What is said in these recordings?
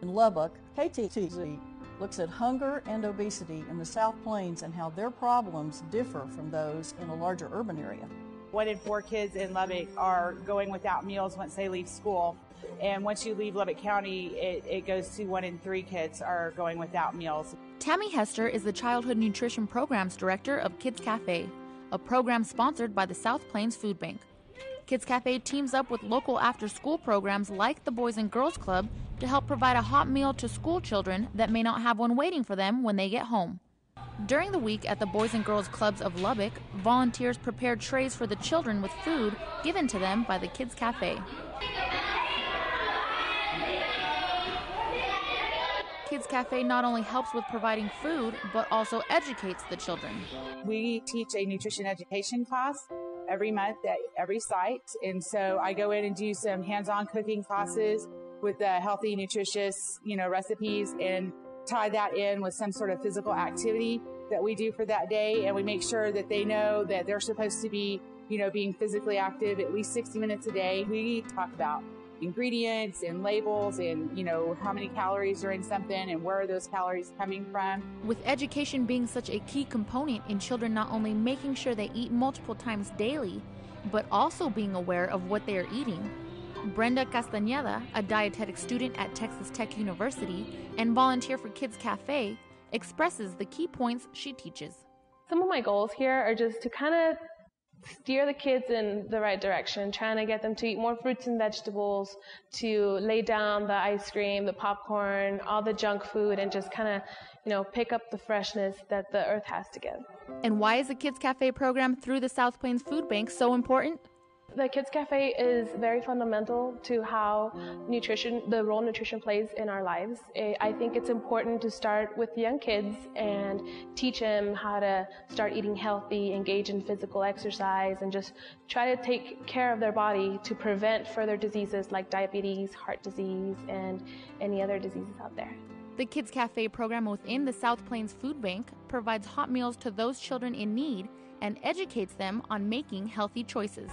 In Lubbock, KTTZ looks at hunger and obesity in the South Plains and how their problems differ from those in a larger urban area. 1 in 4 kids in Lubbock are going without meals once they leave school. And once you leave Lubbock County, it goes to 1 in 3 kids are going without meals. Tammy Hester is the Childhood Nutrition Programs Director of Kids Cafe, a program sponsored by the South Plains Food Bank. Kids Cafe teams up with local after-school programs like the Boys and Girls Club to help provide a hot meal to school children that may not have one waiting for them when they get home. During the week at the Boys and Girls Clubs of Lubbock, volunteers prepared trays for the children with food given to them by the Kids Cafe. Kids Cafe not only helps with providing food, but also educates the children. We teach a nutrition education class every month at every site, and so I go in and do some hands-on cooking classes with healthy, nutritious, recipes, and tie that in with some sort of physical activity that we do for that day, and we make sure that they know that they're supposed to be, being physically active at least 60 minutes a day. We talk about ingredients and labels and, how many calories are in something and where are those calories coming from. With education being such a key component in children not only making sure they eat multiple times daily, but also being aware of what they are eating, Brenda Castañeda, a dietetic student at Texas Tech University and volunteer for Kids Cafe, expresses the key points she teaches. Some of my goals here are just to kind of steer the kids in the right direction, trying to get them to eat more fruits and vegetables, to lay down the ice cream, the popcorn, all the junk food, and just kind of, pick up the freshness that the earth has to give. And why is the Kids Cafe program through the South Plains Food Bank so important? The Kids Cafe is very fundamental to how the role nutrition plays in our lives. I think it's important to start with young kids and teach them how to start eating healthy, engage in physical exercise, and just try to take care of their body to prevent further diseases like diabetes, heart disease, and any other diseases out there. The Kids Cafe program within the South Plains Food Bank provides hot meals to those children in need and educates them on making healthy choices.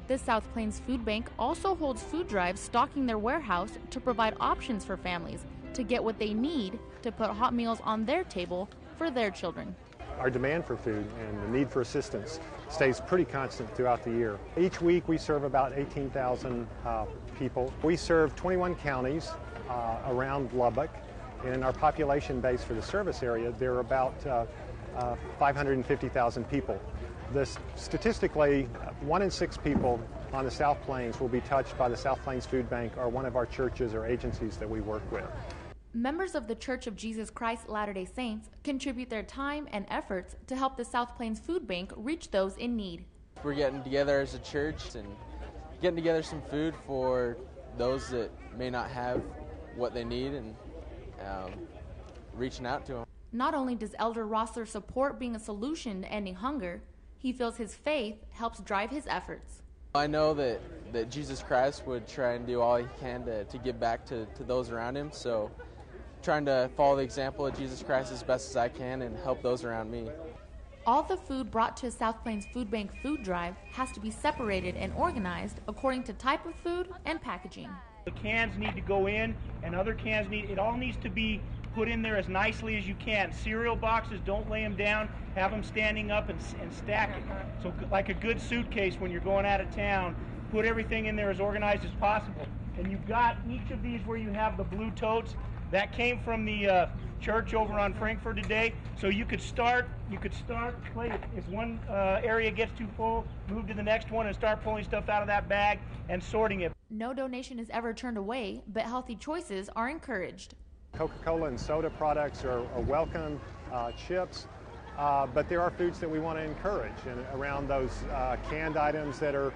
The South Plains Food Bank also holds food drives stocking their warehouse to provide options for families to get what they need to put hot meals on their table for their children. Our demand for food and the need for assistance stays pretty constant throughout the year. Each week we serve about 18,000 people. We serve 21 counties around Lubbock, and in our population base for the service area, there are about 550,000 people. Statistically, 1 in 6 people on the South Plains will be touched by the South Plains Food Bank or one of our churches or agencies that we work with. Members of the Church of Jesus Christ Latter-day Saints contribute their time and efforts to help the South Plains Food Bank reach those in need. We're getting together as a church and getting together some food for those that may not have what they need and reaching out to them. Not only does Elder Rossler support being a solution to ending hunger, he feels his faith helps drive his efforts. I know that Jesus Christ would try and do all he can to give back to those around him, so trying to follow the example of Jesus Christ as best as I can and help those around me. All the food brought to South Plains Food Bank food drive has to be separated and organized according to type of food and packaging. The cans need to go in and other cans it all needs to be put in there as nicely as you can. Cereal boxes, don't lay them down, have them standing up and stack it. So like a good suitcase when you're going out of town, put everything in there as organized as possible. And you've got each of these where you have the blue totes. That came from the church over on Frankfurt today. So you could start, if one area gets too full, move to the next one and start pulling stuff out of that bag and sorting it. No donation is ever turned away, but healthy choices are encouraged. Coca-Cola and soda products are welcome, chips, but there are foods that we want to encourage, and around those canned items that are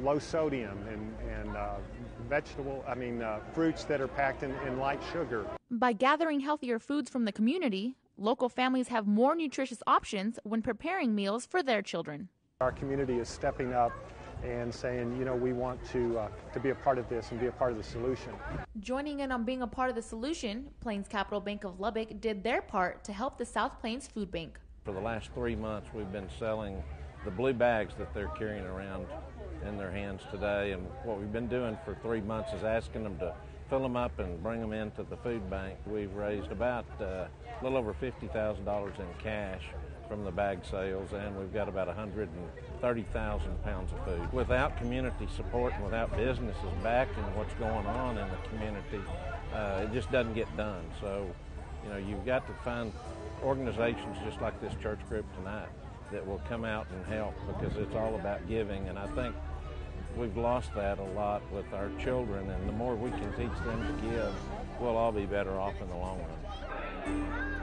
low sodium and fruits that are packed in light sugar. By gathering healthier foods from the community, local families have more nutritious options when preparing meals for their children. Our community is stepping up and saying, we want to be a part of this and be a part of the solution. Joining in on being a part of the solution, Plains Capital Bank of Lubbock did their part to help the South Plains Food Bank. For the last 3 months, we've been selling the blue bags that they're carrying around in their hands today, and what we've been doing for 3 months is asking them to fill them up and bring them into the food bank. We've raised about a little over $50,000 in cash from the bag sales, and we've got about 130,000 pounds of food. Without community support and without businesses backing what's going on in the community, it just doesn't get done. So, you've got to find organizations just like this church group tonight that will come out and help, because it's all about giving, and I think we've lost that a lot with our children, and the more we can teach them to give, we'll all be better off in the long run.